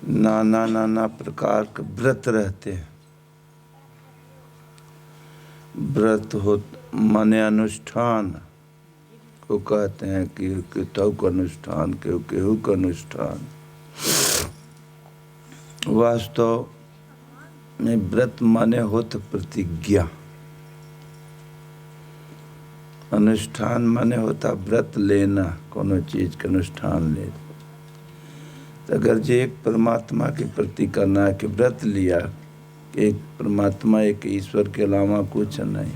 नाना नाना प्रकार के व्रत रहते हैं। व्रत हो माने अनुष्ठान को कहते हैं कि तव का अनुष्ठान केहू का अनुष्ठान। वास्तव में व्रत माने होत प्रतिज्ञा, अनुष्ठान माने होता व्रत लेना, कोनो चीज का अनुष्ठान ले। तो अगर जो एक परमात्मा के प्रति करना है कि व्रत लिया, एक परमात्मा एक ईश्वर के अलावा कुछ नहीं,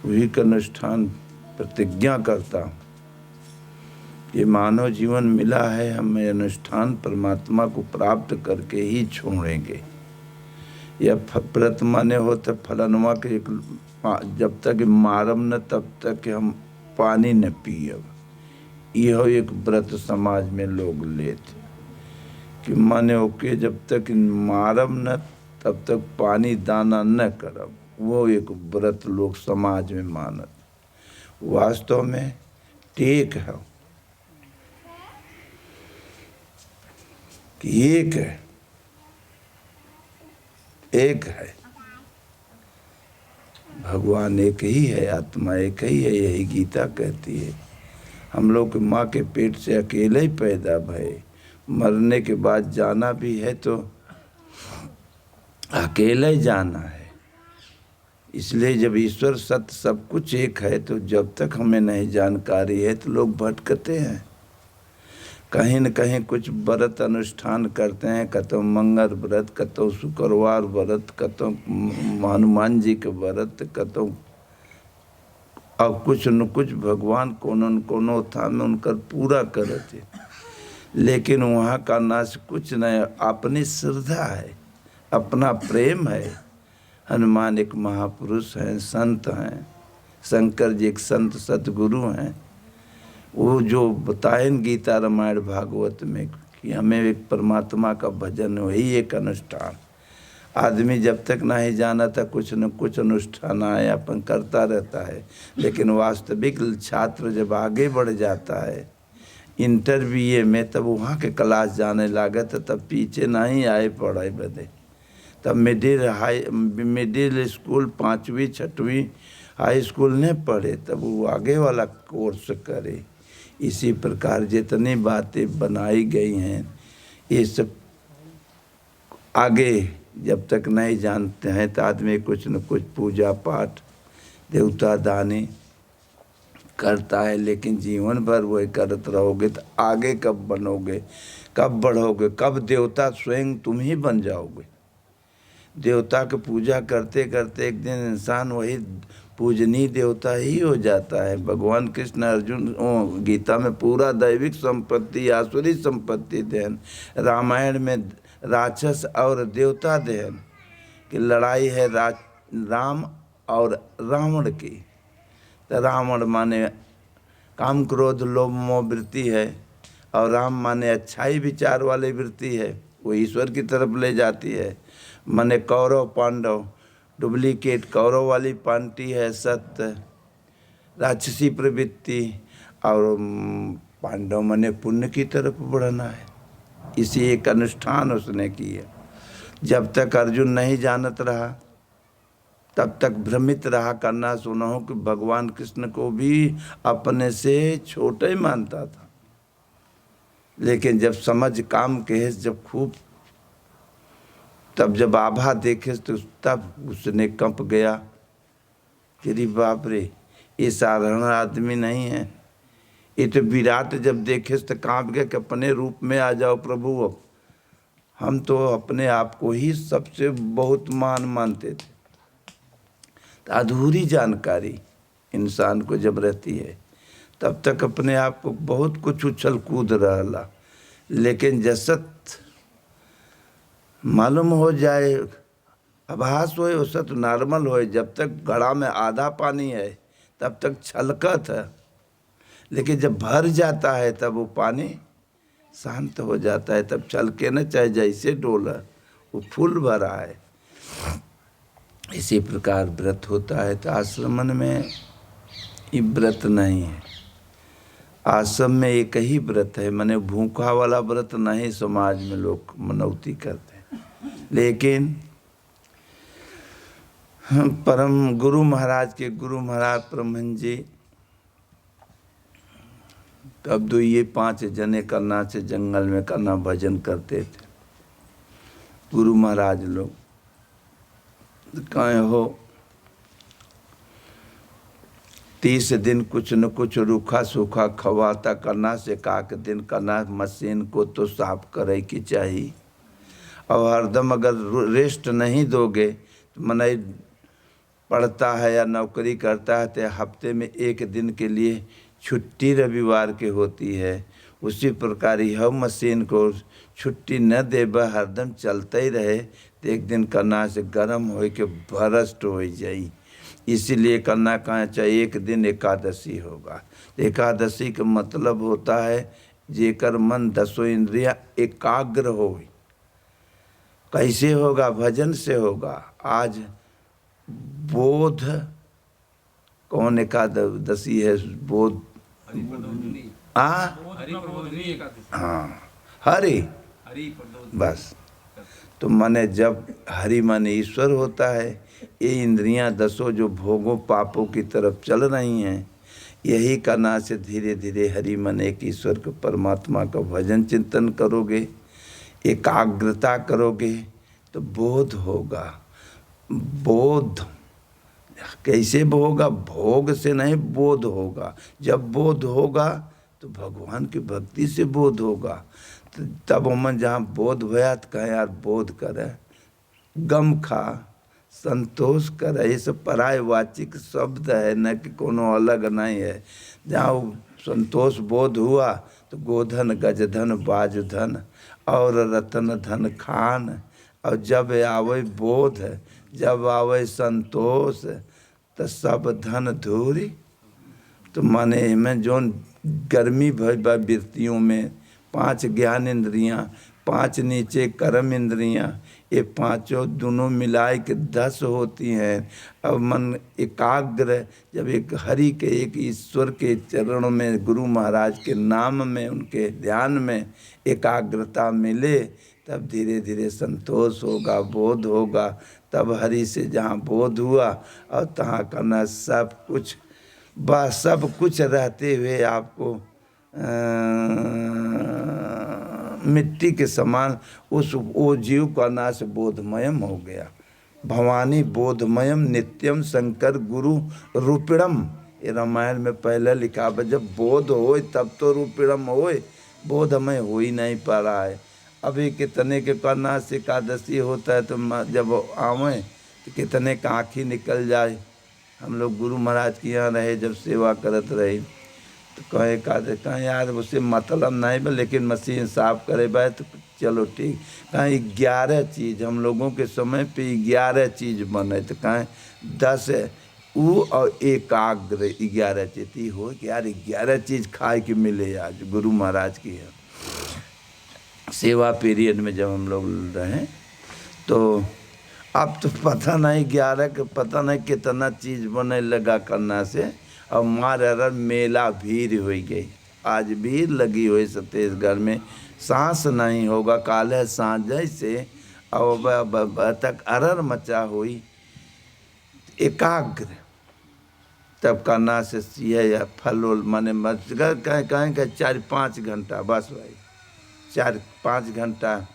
वही का अनुष्ठान प्रतिज्ञा करता हूँ। ये मानव जीवन मिला है, हमें अनुष्ठान परमात्मा को प्राप्त करके ही छोड़ेंगे। यह व्रत माने होता फलनवा के जब तक मारम न तब तक हम पानी न पियब। यह एक व्रत समाज में लोग लेते कि माने ओके जब तक मारम न तब तक पानी दाना न करब, वो एक व्रत लोग समाज में मानत। वास्तव में टेक है कि एक है भगवान, एक ही है, आत्मा एक ही है, यही गीता कहती है। हम लोग माँ के पेट से अकेले ही पैदा भये, मरने के बाद जाना भी है तो अकेले ही जाना है। इसलिए जब ईश्वर सत्य सब कुछ एक है तो जब तक हमें नहीं जानकारी है तो लोग भटकते हैं। कहीं न कहीं कुछ व्रत अनुष्ठान करते हैं, कतो मंगल व्रत, कतो शुक्रवार व्रत, कतो हनुमान जी के व्रत, कतो अब कुछ न कुछ भगवान कोनो न कोनो था में उनकर पूरा करते। लेकिन वहाँ का नाश कुछ नहीं, अपनी श्रद्धा है, अपना प्रेम है। हनुमान एक महापुरुष हैं, संत हैं, शंकर जी एक संत सतगुरु हैं। वो जो बताएं गीता रामायण भागवत में कि हमें एक परमात्मा का भजन, वही एक अनुष्ठान। आदमी जब तक नहीं जाना था कुछ न कुछ अनुष्ठान आए अपन करता रहता है, लेकिन वास्तविक छात्र जब आगे बढ़ जाता है इंटरव्यू में, तब वहाँ के क्लास जाने लगा था, तब पीछे नहीं आए पढ़ाई बदे। तब मिडिल स्कूल 5वीं 6वीं हाई स्कूल ने पढ़े, तब वो आगे वाला कोर्स करे। इसी प्रकार जितनी बातें बनाई गई हैं ये सब आगे जब तक नहीं जानते हैं तो आदमी कुछ न कुछ पूजा पाठ देवता दानी करता है, लेकिन जीवन भर वही करते रहोगे तो आगे कब बनोगे, कब बढ़ोगे, कब देवता स्वयं तुम ही बन जाओगे। देवता की पूजा करते करते एक दिन इंसान वही पूजनीय देवता ही हो जाता है। भगवान कृष्ण अर्जुन गीता में पूरा दैविक संपत्ति आसुरी संपत्ति देन, रामायण में राक्षस और देवता देन की लड़ाई है राम और रावण की। तो रावण माने काम क्रोध लोभ मोह वृत्ति है और राम माने अच्छाई विचार वाली वृत्ति है, वो ईश्वर की तरफ ले जाती है। माने कौरव पांडव डुप्लीकेट कौरव वाली पार्टी है, सत्य राक्षसी प्रवृत्ति, और पांडव माने पुण्य की तरफ बढ़ना है। इसी एक अनुष्ठान उसने किया। जब तक अर्जुन नहीं जानत रहा तब तक भ्रमित रहा करना सुना हो कि भगवान कृष्ण को भी अपने से छोटा ही मानता था। लेकिन जब समझ काम के जब खूब, तब जब आभा देखे तो तब उसने कंप गया कि बाप रे, ये साधारण आदमी नहीं है, ये तो विराट। जब देखे तो कांप गया कि अपने रूप में आ जाओ प्रभु। अब हम तो अपने आप को ही सबसे बहुत मान मानते थे। तो अधूरी जानकारी इंसान को जब रहती है तब तक अपने आप को बहुत कुछ उछल कूद रहा। लेकिन जसत मालूम हो जाए, आभास होए, औसत नॉर्मल होए, जब तक घड़ा में आधा पानी है तब तक छलकत है, लेकिन जब भर जाता है तब वो पानी शांत हो जाता है, तब छलके न चाहे जैसे डोला, वो फुल भरा है। इसी प्रकार व्रत होता है। तो आश्रमन में ये व्रत नहीं है, आश्रम में एक ही व्रत है, माने भूखा वाला व्रत नहीं समाज में लोग मनौती करते हैं। लेकिन परम गुरु महाराज ब्रह्मन जी तब तो ये 5 जने करना से जंगल में करना भजन करते थे। गुरु महाराज लोग कहे हो 30 दिन कुछ न कुछ रूखा सूखा खवाता करना से काक दिन करना, मशीन को तो साफ करे की चाहिए। और हरदम अगर रेस्ट नहीं दोगे तो मनाई पढ़ता है या नौकरी करता है तो हफ्ते में 1 दिन के लिए छुट्टी रविवार के होती है। उसी प्रकार यह मशीन को छुट्टी न देबा हरदम चलते ही रहे तो एक दिन करना से गर्म हो के भ्रष्ट हो जाई। इसीलिए करना कहाँ चाहिए, एक दिन एकादशी होगा। एकादशी का मतलब होता है जेकर मन 10 इंद्रियां एकाग्र हो। कैसे होगा? भजन से होगा। आज बोध कौन एकादशी है? बोध हाँ हरि बस। तो माने जब हरि माने ईश्वर होता है, ये इंद्रियां 10 जो भोगों पापों की तरफ चल रही हैं, यही करना से धीरे धीरे हरि मन एक ईश्वर को परमात्मा का भजन चिंतन करोगे, एकाग्रता करोगे तो बोध होगा। बोध कैसे होगा? भोग से नहीं, बोध होगा। जब बोध होगा तो भगवान की भक्ति से बोध होगा। तो तब मन जहाँ बोध भया तो कहे यार बोध करे, गम खा, संतोष करे। ये सब परायवाचिक शब्द है, न कि कोनो अलग नहीं है। जहाँ संतोष बोध हुआ तो गोधन गजधन बाजधन और रतन धन खान। और जब आवे बोध, जब आवे संतोष तो सब धन धूरी। तो माने में जो गर्मी भई बा वृत्तियों में 5 ज्ञान इंद्रियां, 5 नीचे कर्म इंद्रियां, ये 5 दोनों मिलाए के 10 होती हैं। अब मन एकाग्र जब एक हरि के, एक ईश्वर के चरणों में, गुरु महाराज के नाम में, उनके ध्यान में एकाग्रता मिले, तब धीरे धीरे संतोष होगा, बोध होगा। तब हरि से जहाँ बोध हुआ और तहाँ करना सब कुछ, बस सब कुछ रहते हुए आपको मिट्टी के समान उस वो जीव का नाश बोधमयम हो गया। भवानी बोधमयम नित्यम शंकर गुरु रूपिणम। ये रामायण में पहले लिखा है, जब बोध हो तब तो रूपिणम हो, बोधमय हो ही नहीं पा रहा है। अभी कितने के करना से एकादशी होता है तो जब आवें तो कितने का आँखी निकल जाए। हम लोग गुरु महाराज के यहाँ रहे, जब सेवा करत रहे तो कहें यार उससे मतलब नहीं बा, लेकिन मशीन साफ करे बा तो चलो ठीक। कहें 11 चीज़ हम लोगों के समय पे 11 चीज़ बने, तो कहें 10 ऊ और एकाग्र 11 चीज हो कि यार 11 चीज़ खाए के मिले आज गुरु महाराज की है। सेवा पीरियड में जब हम लोग रहें तो अब तो पता नहीं 11 के पता नहीं कितना चीज़ बने लगा करना से। और मार मेला भीड़ हो गई, आज भीड़ लगी हुई छत्तीसगढ़ में। सांस नहीं होगा, काल है सांस जैसे और तक अरर मचा हुई। एकाग्र तब करना से यह फल माने कहें 4-5 घंटा बस भाई, 4-5 घंटा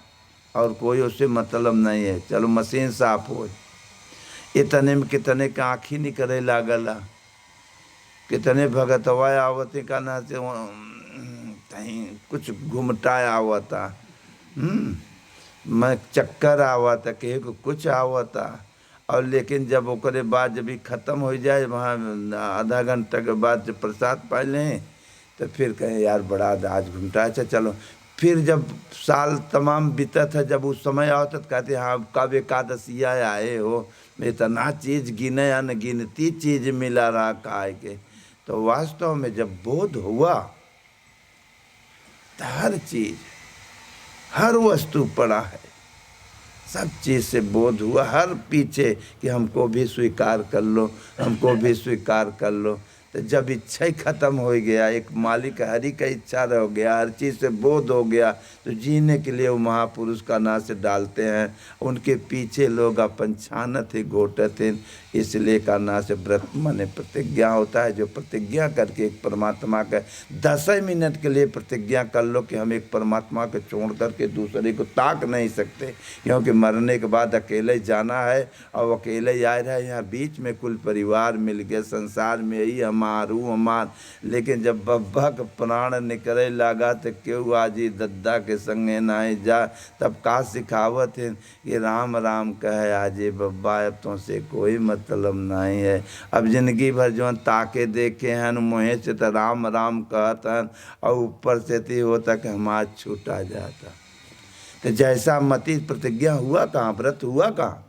और कोई उससे मतलब नहीं है। चलो मशीन साफ हो, इतने में कितने का आँखी निकले लागला, कितने भगतवा आवते का ना से कहीं कुछ घुमटाया आवता, मैं चक्कर आवता, कहीं को कुछ आवता। और लेकिन जब ओकरे बाद जब ख़त्म हो जाए, वहाँ आधा घंटा के बाद जब प्रसाद पा लें तो फिर कहें यार बड़ा आज घूमटा। अच्छा चलो, फिर जब साल तमाम बीता था, जब उस समय आओ तो कहते हाँ कब एकादशिया आए हो, मैं इतना चीज़ गिने अनगिनती चीज़ मिला रहा खाए के। तो वास्तव में जब बोध हुआ तो हर चीज़, हर वस्तु पड़ा है, सब चीज़ से बोध हुआ। हर पीछे कि हमको भी स्वीकार कर लो, हमको भी स्वीकार कर लो। तो जब इच्छा ही खत्म हो गया, एक मालिक हरि का इच्छा रह गया, हर चीज़ से बोध हो गया, तो जीने के लिए वो महापुरुष का नाम से डालते हैं। उनके पीछे लोग अपन छानत ही घोटत हैं। इसलिए का नाम से व्रत माने प्रतिज्ञा होता है। जो प्रतिज्ञा करके एक परमात्मा का 10 मिनट के लिए प्रतिज्ञा कर लो कि हम एक परमात्मा को छोड़ करके दूसरे को ताक नहीं सकते, क्योंकि मरने के बाद अकेले जाना है और अकेले ही आए रहे। यहाँ बीच में कुल परिवार मिल गया, संसार में यही हमार। लेकिन जब बब्बा का प्राण निकले लगा तो क्यों आजी दद्दा के संगे नाए जा, तब का सिखावत है कि राम राम कहे आजे बब्बा, अब तो से कोई मतलब नहीं है। अब जिंदगी भर जो ताके देखे हैं मुँह से तो राम राम कहतन और ऊपर से तो होता कि हमारा छूटा जाता। तो जैसा मति प्रतिज्ञा हुआ कहाँ, व्रत हुआ कहाँ।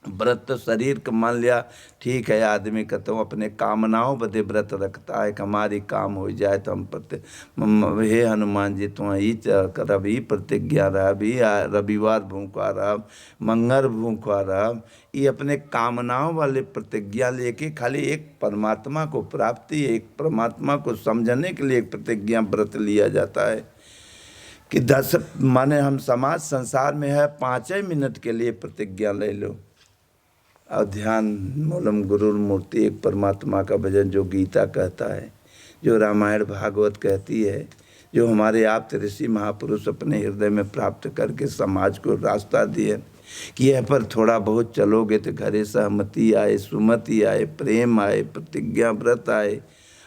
व्रत तो शरीर का मान लिया ठीक है, आदमी कहते हो अपने कामनाओं बदे व्रत रखता है कि हमारी काम हो जाए तो हम हे हनुमान जी तुम ही करब, ही प्रतिज्ञा रह, ही रविवार भूखा रह, मंगर भूखा रह। ये अपने कामनाओं वाले प्रतिज्ञा लेके खाली एक परमात्मा को प्राप्ति, एक परमात्मा को समझने के लिए एक प्रतिज्ञा व्रत लिया जाता है। कि 10 माने हम समाज संसार में है 5 मिनट के लिए प्रतिज्ञा ले लो और ध्यान मूलम गुरुर मूर्ति, एक परमात्मा का भजन जो गीता कहता है, जो रामायण भागवत कहती है, जो हमारे आप ऋषि महापुरुष अपने हृदय में प्राप्त करके समाज को रास्ता दिए कि यह पर थोड़ा बहुत चलोगे तो घरे सहमति आए, सुमति आए, प्रेम आए, प्रतिज्ञा व्रत आए।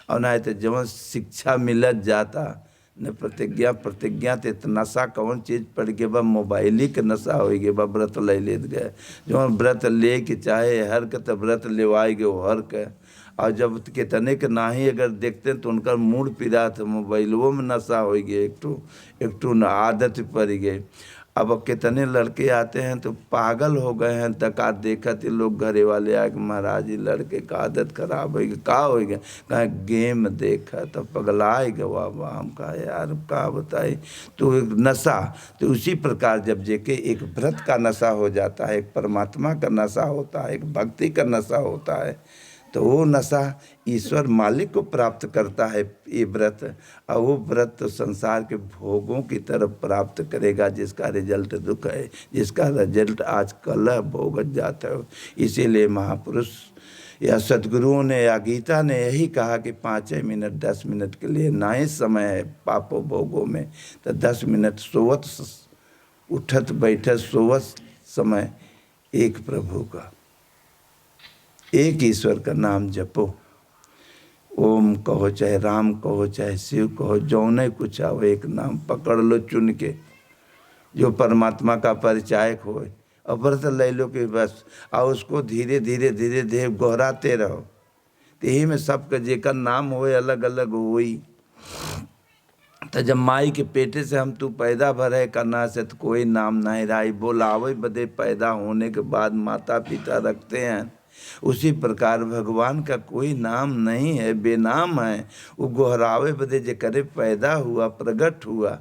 और ना तो जब शिक्षा मिलत जाता न प्रतिज्ञा तो इतना नशा कौन चीज़ पड़ गया बा, मोबाइल ही के नशा हो गया बा, व्रत ले लेत गए। जो व्रत ले के चाहे हर के तो व्रत लेवाए गए वो हर के, और जब कितने के ना ही अगर देखते हैं तो उनका मूड पिरा था, मोबाइलों में नशा हो गया, एक टू आदत पड़ गई। अब कितने लड़के आते हैं तो पागल हो गए हैं, तका देखा थे लोग घरे वाले आके महाराज जी लड़के का आदत खराब हो गई, का हो गया, कहा गेम देखा तो पगलाए गए। वाह हम कहा यार का बताए, तो एक नशा। तो उसी प्रकार जब जेके एक व्रत का नशा हो जाता है, एक परमात्मा का नशा होता है, एक भक्ति का नशा होता है, तो वो नशा ईश्वर मालिक को प्राप्त करता है ये व्रत। और वो व्रत तो संसार के भोगों की तरफ प्राप्त करेगा, जिसका रिजल्ट दुख है, जिसका रिजल्ट आज कल भोगत जाता है। इसीलिए महापुरुष या सदगुरुओं ने या गीता ने यही कहा कि 5 मिनट 10 मिनट के लिए ना ही समय है पापों भोगों में, तो 10 मिनट सोवत उठत बैठत सोवत समय एक प्रभु का, एक ईश्वर का नाम जपो। ओम कहो चाहे राम कहो चाहे शिव कहो, जौने कुछ आओ एक नाम पकड़ लो चुन के, जो परमात्मा का परिचायक हो, और व्रत ले लो कि बस, और उसको धीरे धीरे धीरे धीरे गहराते रहो। यही में सबका जेकर नाम हो अलग अलग होई। तो जब माई के पेटे से हम तू पैदा भरे करना से तो कोई नाम नहीं रहा, बोलावे बदे पैदा होने के बाद माता पिता रखते हैं। उसी प्रकार भगवान का कोई नाम नहीं है, बेनाम है। वो गोहरावे बदे जे करे पैदा हुआ, प्रगट हुआ,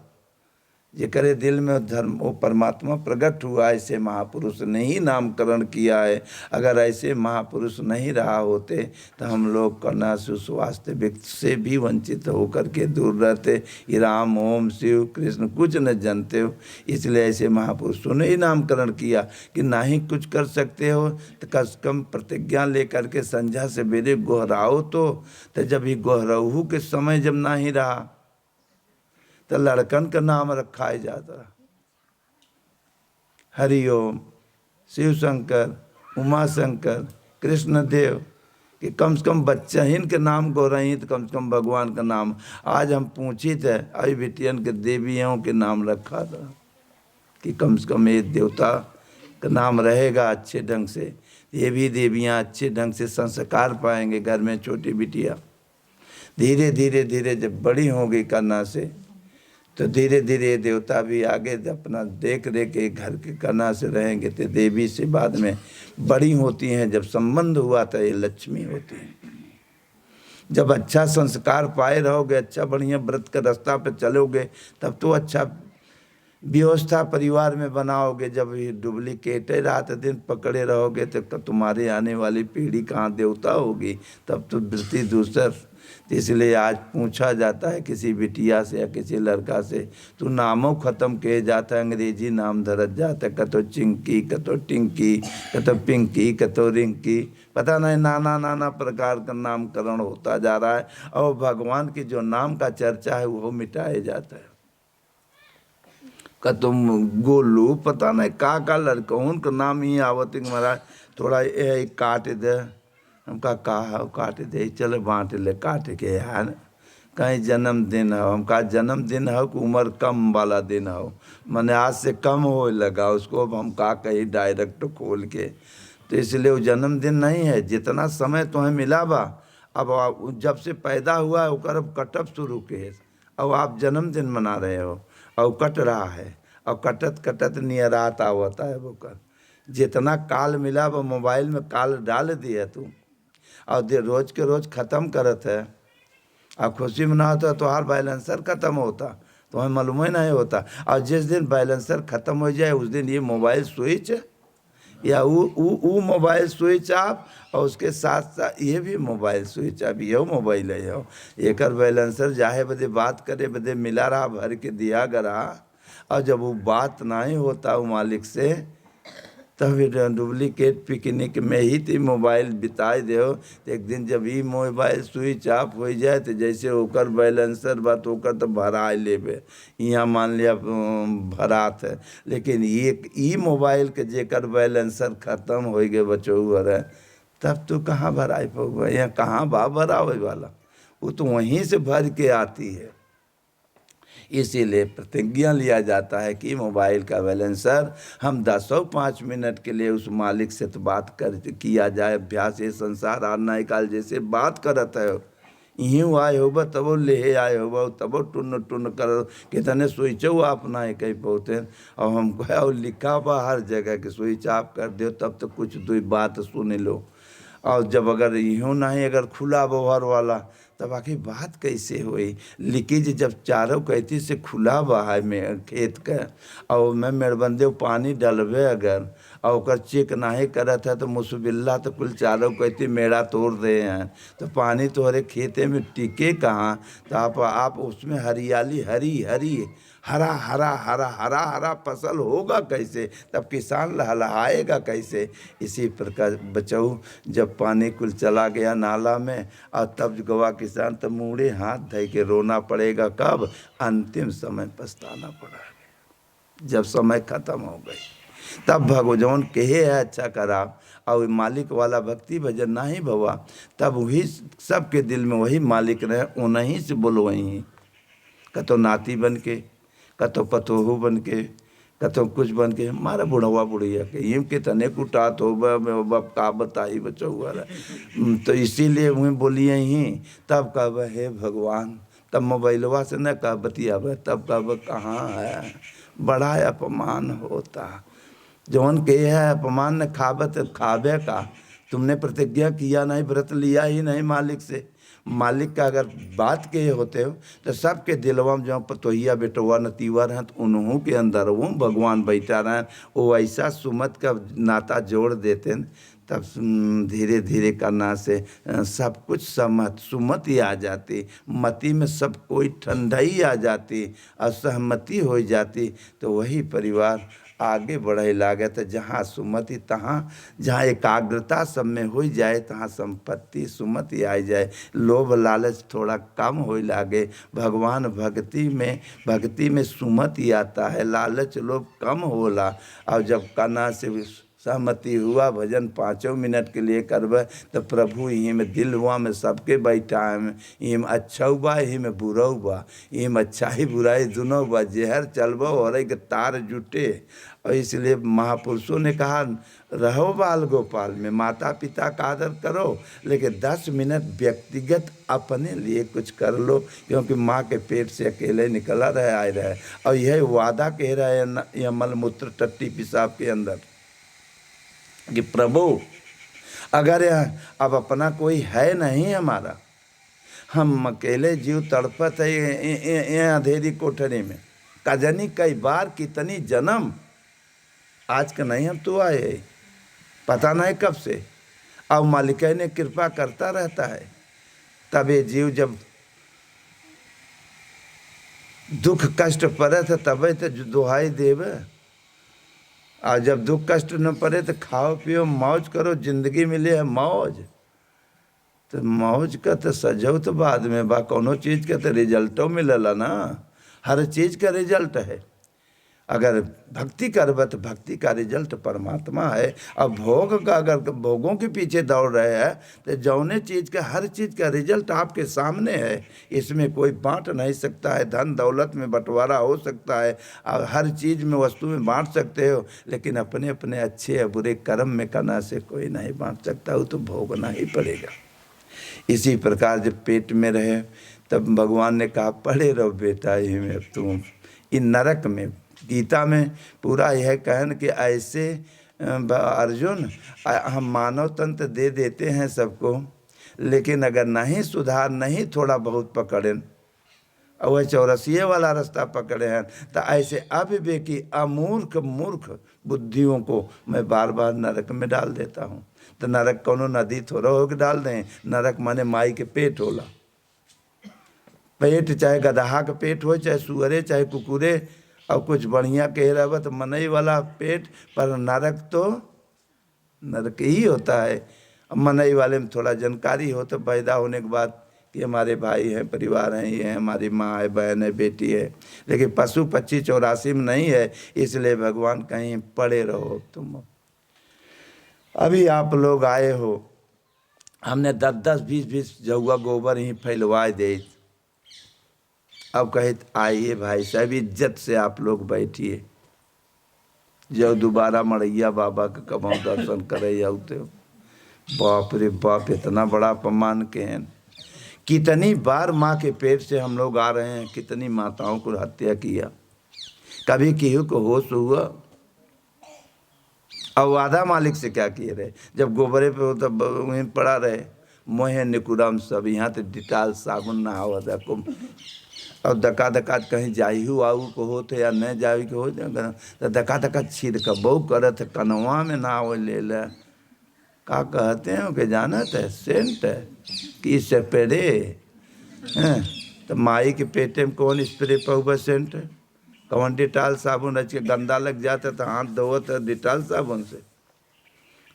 जे करे दिल में धर्म वो परमात्मा प्रगट हुआ। ऐसे महापुरुष ने ही नामकरण किया है। अगर ऐसे महापुरुष नहीं रहा होते तो हम लोग करना से उस वास्तविक से भी वंचित होकर के दूर रहते। ये राम ओम शिव कृष्ण कुछ न जानते हो, इसलिए ऐसे महापुरुषों ने ही नामकरण किया कि ना ही कुछ कर सकते हो तो कम से कम प्रतिज्ञा लेकर के संध्या से मेरे गोहराओ। तो जब ही गोहराऊ के समय जब ना ही रहा तो लड़कन का नाम रखा जाता, हरिओम शिव शंकर उमा शंकर कृष्णदेव, कि कम से कम बच्चा हिन के नाम को रही तो कम से कम भगवान का नाम। आज हम पूछी थे आई बेटियन के देवियों के नाम रखा था कि कम से कम ये देवता का नाम रहेगा अच्छे ढंग से, ये भी देवियाँ अच्छे ढंग से संस्कार पाएंगे। घर में छोटी बिटिया धीरे धीरे धीरे जब बड़ी होगी करना से तो धीरे धीरे देवता भी आगे अपना देख रेख के घर के करना से रहेंगे। तो देवी से बाद में बड़ी होती हैं, जब संबंध हुआ तो ये लक्ष्मी होती है। जब अच्छा संस्कार पाए रहोगे, अच्छा बढ़िया व्रत का रास्ता पे चलोगे, तब तो अच्छा व्यवस्था परिवार में बनाओगे, जब ये डुप्लीकेट रात दिन पकड़े रहोगे तो तुम्हारे आने वाली पीढ़ी कहाँ देवता होगी, तब तो वृत्ति दूसर। इसलिए आज पूछा जाता है किसी बिटिया से या किसी लड़का से, तू नामों ख़त्म किए जाता है, अंग्रेजी नाम धरत जाता है, कतो चिंकी, कतो टिंकी, कतो पिंकी, कतो रिंकी, पता नहीं नाना नाना प्रकार का नामकरण होता जा रहा है, और भगवान की जो नाम का चर्चा है वो मिटाया जाता है। तुम गोलू पता नहीं का लड़का उनका नाम ही आवत महाराज, थोड़ा ये काट दे, हम का है काट दे, चलो बांट ले काट के यार, कहीं जन्मदिन हो, हम कहा जन्मदिन हो कि उम्र कम वाला दिन हो, मैंने आज से कम हो लगा उसको, अब हम का कही डायरेक्ट खोल के, तो इसलिए वो जन्मदिन नहीं है, जितना समय तुम्हें मिला बा, अब जब से पैदा हुआ है वो अब कटअप शुरू के, अब आप जन्मदिन मना रहे हो और कट रहा है, और कटत कटत नियरात आवता है वो कर, जितना काल मिला वो मोबाइल में काल डाल दिया तू, और रोज के रोज ख़त्म करत है, अब खुशी में ना होता तो हर बैलेंसर ख़त्म होता, तुम्हें मालूम ही नहीं होता, और जिस दिन बैलेंसर ख़त्म हो जाए उस दिन ये मोबाइल स्विच या वो मोबाइल स्विच ऑफ, और उसके साथ साथ ये भी मोबाइल स्विच ऑफ, ये मोबाइल है यो एक बैलेंसर जाहे बदे बात करे बदे मिला रहा भर के दिया गरा, और जब वो बात नहीं होता वो मालिक से, तब डुप्लीकेट पिकनिक में ही तो मोबाइल बिताए दो, तो एक दिन जब ये मोबाइल स्विच ऑफ हो जाए तो जैसे ओकर बैलेंसर बात ओकर तो भरा लेबे, यहाँ मान लिया भरात है, लेकिन ये मोबाइल के जेकर बैलेंसर ख़त्म हो गए बचो है, तब तो कहाँ भराए पाओगे, यहाँ कहाँ भरावे वाला, वो तो वहीं से भर के आती है। इसीलिए प्रतिज्ञा लिया जाता है कि मोबाइल का बैलेंसर हम 10-5 मिनट के लिए उस मालिक से तो बात कर किया जाए, अभ्यास ये संसार आर नहीं काल जैसे बात करत है, यूँ आए होगा तब ले आए होगा तब टुन टुन कर कितने स्विचो आप ना कहीं पहुँचते, और हमको और लिखा हुआ हर जगह कि स्विच ऑफ कर दो तब तो कुछ दो बात सुन लो, और जब अगर यूँ नहीं अगर खुला बोहर वाला तब आखिर बात कैसे हुई, लीकेज जब चारों कहती से खुला बा है में खेत का, और मैं मेड़बंदे पानी डालबे अगर और ओकर चेक नहीं करत है तो मुसबिल्ला तो कुल चारों कहती मेड़ा तोड़ दे हैं, तो पानी तोहरे खेते में टिके कहाँ, तो आप उसमें हरियाली हरी हरी हरा हरा हरा हरा हरा फसल होगा कैसे, तब किसान लहलहाएगा कैसे। इसी प्रकार बचाऊ जब पानी कुल चला गया नाला में, और तब गवा किसान तो मुड़े हाथ धो के रोना पड़ेगा, कब अंतिम समय पछताना पड़ा, जब समय खत्म हो गई, तब भगवान कहे है अच्छा करा, और मालिक वाला भक्ति भजन नहीं भवा, तब वही सबके दिल में वही मालिक रहे, उन्हीं से बोलो, वहीं कतो नाती बन के, कतो पतोहू बन के, कतो कुछ बन के, मारा बुढ़वा बुढ़िया के ये के तने कुटात हो बाप का बताई बचो हुआ, तो इसीलिए वहीं बोलिए ही, तब कब हे भगवान, तब मोबाइलवा से न कह बतिया, तब कब कहाँ है, बड़ा अपमान होता, जौन के है अपमान न खाबत खाबे का, तुमने प्रतिज्ञा किया नहीं, व्रत लिया ही नहीं मालिक से, मालिक का अगर बात के होते हो तो सबके दिलवा में जो पतोहिया बेटवा नतीवा रहें तो उन्हों के अंदर वो भगवान बैठा रहें, वो ऐसा सुमत का नाता जोड़ देते हैं, तब धीरे धीरे करना से सब कुछ सुमति आ जाती, मति में सब कोई ठंडाई आ जाती, असहमति हो जाती, तो वही परिवार आगे बढ़े लागे, तो जहाँ सुमति तहाँ जहाँ एकाग्रता सब में हो जाए तहाँ संपत्ति सुमति आ जाए, लोभ लालच थोड़ा कम हो लागे, भगवान भक्ति में सुमति आता है, लालच लोभ कम होला, और जब कना से सहमति हुआ भजन 5 मिनट के लिए करबे तो प्रभु यहीं में दिल हुआ में सबके बैठा है, यहीं में अच्छा बा यहीं में बुरा बा, यहीं में अच्छाई बुराई दोनों बा, जहर चलबो और एक तार जुटे, और इसलिए महापुरुषों ने कहा रहो बाल गोपाल में, माता पिता का आदर करो, लेकिन 10 मिनट व्यक्तिगत अपने लिए कुछ कर लो, क्योंकि माँ के पेट से अकेले निकला रहे आए रहे, और यह वादा कह रहे हैं यह मलमूत्र टट्टी पेशाब के अंदर कि प्रभु अगर अब अपना कोई है नहीं हमारा, हम अकेले जीव तड़पत है ये अंधेरी कोठरी में, का जानी कई बार कितनी जन्म, आज का नहीं हम तो आए, पता नहीं कब से। अब मालिक ने कृपा करता रहता है। तब ये जीव जब दुख कष्ट पड़े तो तबे तो दुहाई देवे। और जब दुख कष्ट न पड़े तो खाओ पियो मौज करो, जिंदगी मिले है मौज। तो मौज का तो सजो तो बाद में बा, कोनो चीज़ का तो रिजल्टो मिलला ना, हर चीज़ का रिजल्ट है। अगर भक्ति करब तो भक्ति का रिजल्ट परमात्मा है। अब भोग का अगर भोगों के पीछे दौड़ रहे हैं तो जौने चीज़ का हर चीज़ का रिजल्ट आपके सामने है। इसमें कोई बांट नहीं सकता है। धन दौलत में बंटवारा हो सकता है, और हर चीज़ में वस्तु में बांट सकते हो, लेकिन अपने अपने अच्छे या बुरे कर्म में करना से कोई नहीं बांट सकता, वो तो भोगना ही पड़ेगा। इसी प्रकार जब पेट में रहे तब भगवान ने कहा पढ़े रहो बेटा ही में तुम इन नरक में। गीता में पूरा यह कहन कि ऐसे अर्जुन हम मानव तंत्र दे देते हैं सबको, लेकिन अगर नहीं सुधार नहीं थोड़ा बहुत पकड़ें और वह चौरसिए वाला रास्ता पकड़े हैं तो ऐसे अविवेकी अमूर्ख मूर्ख बुद्धियों को मैं बार बार नरक में डाल देता हूँ। तो नरक कोनो नदी थोड़ा हो के डाल दें, नरक माने माई के पेट होला। पेट चाहे गदहा का पेट हो, चाहे सुअरे चाहे कुकुरे, और कुछ बढ़िया कह रहा तो मनई वाला पेट, पर नरक तो नरक ही होता है। मनई वाले में थोड़ा जानकारी हो तो पैदा होने के बाद कि हमारे भाई हैं, परिवार हैं, ये हैं, हमारी माँ है, बहन है, बेटी है, लेकिन पशु पक्षी 84 में नहीं है। इसलिए भगवान कहीं पड़े रहो तुम। अभी आप लोग आए हो, हमने 10-10 20-20 जौआ गोबर ही फैलवा दे। अब कहे आइए भाई साहब इज्जत से आप लोग बैठिए, जो दोबारा मड़ैया बाबा का कब दर्शन करे आते हो। बाप रे बाप, इतना बड़ा अपमान के हैं। कितनी बार माँ के पेट से हम लोग आ रहे हैं, कितनी माताओं को हत्या किया, कभी किसी को होश हुआ? अब वादा मालिक से क्या किए रहे, जब गोबरे पे तब वहीं पड़ा रहे, मोहे निकुरम सब। यहाँ तो डिटाल साबुन नहावा को, और धक्का धक्का कहीं जाही आऊ को होते या न जाही के हो तो धक्का धक्का छिड़क बहु करत कनवा में ना हो ले ले। का कहते हैं कि जानत है सेंट है कि स्प्रे हैं, तो माई के पेटे में कौन स्प्रे पर सेंट है, कौन डिटाल साबुन रच के गंदा लग जाता तो हाथ धोवत है डिटाल साबुन से।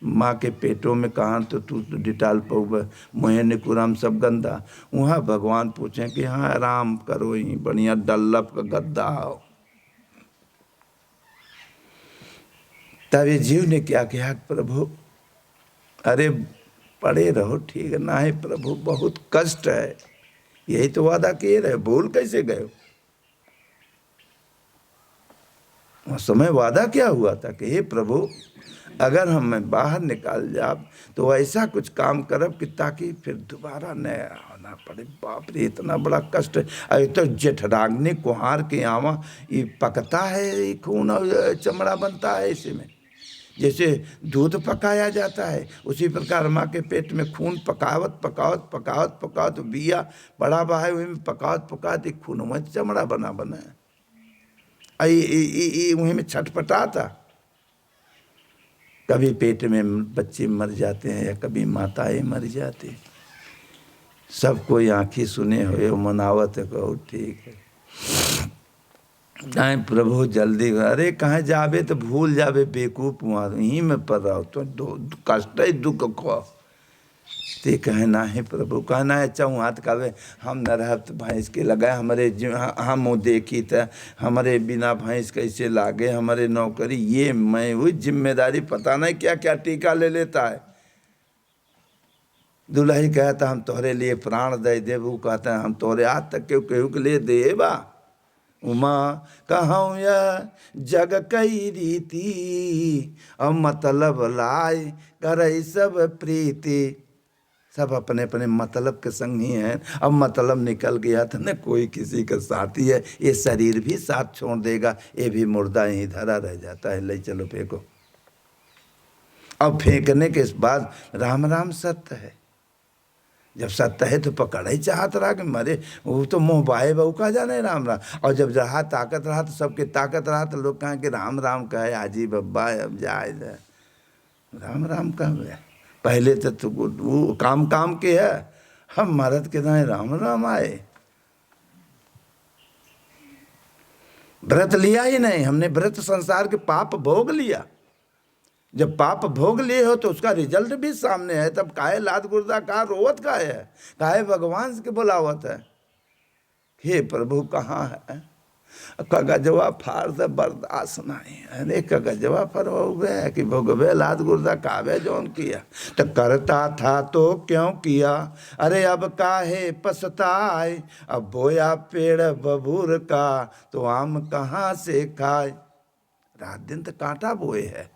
माँ के पेटों में कहाँ तो तू तो डिटाल पौब मोहे निकुराम सब गंदा। वहाँ भगवान पूछें कि हाँ आराम करो, ही बढ़िया डल्लप का गद्दा हो। तब ये जीव ने क्या किया, प्रभु अरे पड़े रहो, ठीक ना है प्रभु, बहुत कष्ट है। यही तो वादा किए रहे, भूल कैसे गए? उस समय वादा क्या हुआ था कि हे प्रभु अगर हमें बाहर निकाल जाब तो ऐसा कुछ काम करब कि ताकि फिर दोबारा न आना पड़े। बाप रे, इतना बड़ा कष्ट है। अरे तो जेठराग्नि कुहार के आवा ये पकता है, ये खून और चमड़ा बनता है इसी में। जैसे दूध पकाया जाता है उसी प्रकार माँ के पेट में खून पकावत पकावत पकावत पकावत बिया बड़ा बहा है, वही में पकावत पकावत एक खून में चमड़ा बना बना है। वहीं में छटपटा था। कभी पेट में बच्चे मर जाते हैं या कभी माताएं मर जाती हैं। सब कोई आँखी सुने हुए मनावत है, कहो ठीक है जाए प्रभु जल्दी। अरे कहाँ जाबे तो भूल जाबे बेकूफ, वहाँ यहीं में पड़ रहा हो तो कष्ट ही दुख खो। ते कहना है प्रभु, कहना है अच्छा हाथ कावे हम न रहत भैंस के लगाए, हमारे हम देखी था हमारे बिना भैंस कैसे लागे, हमारे नौकरी ये मैं वो जिम्मेदारी पता नहीं क्या क्या टीका ले लेता है। दुल्ही कहता हम तोहरे लिए प्राण दे दे, वो कहता है हम तोहरे हाथ तक के केहू के लिए दे बा। उमा कहूँ या जग कई रीति, और मतलब लाए करे सब प्रीति। सब अपने अपने मतलब के संग ही हैं। अब मतलब निकल गया था न कोई किसी का साथी है, ये शरीर भी साथ छोड़ देगा, ये भी मुर्दा ही धरा रह जाता है। ले चलो फेंको। अब फेंकने के बाद राम राम सत्य है। जब सत्य है तो पकड़ ही चाहत रहा कि मरे, वो तो मोह बाहे बहू का जाने राम राम। और जब रहा ताकत रहा तो सबके ताकत रहा तो लोग कहें कि राम राम कहे हाजी बब्बा अब जाए राम राम कहे। पहले तो वो काम काम के है, हम मरद के दाएं राम राम आए। व्रत लिया ही नहीं हमने, व्रत संसार के पाप भोग लिया। जब पाप भोग लिए हो तो उसका रिजल्ट भी सामने है, तब काहे लाद गुर्दा का रोवत का है, काहे भगवान के बुलावत है। हे प्रभु कहाँ है, कगजवा फार से बर्दाश्त नहीं, अरे कगजवा फरवे कि भोगवे लाद गुर्दा कावे जौन किया, तो करता था तो क्यों किया, अरे अब काहे पछताए, अब बोया पेड़ बबूर का तो आम कहाँ से खाए। रात दिन तो कांटा बोए है,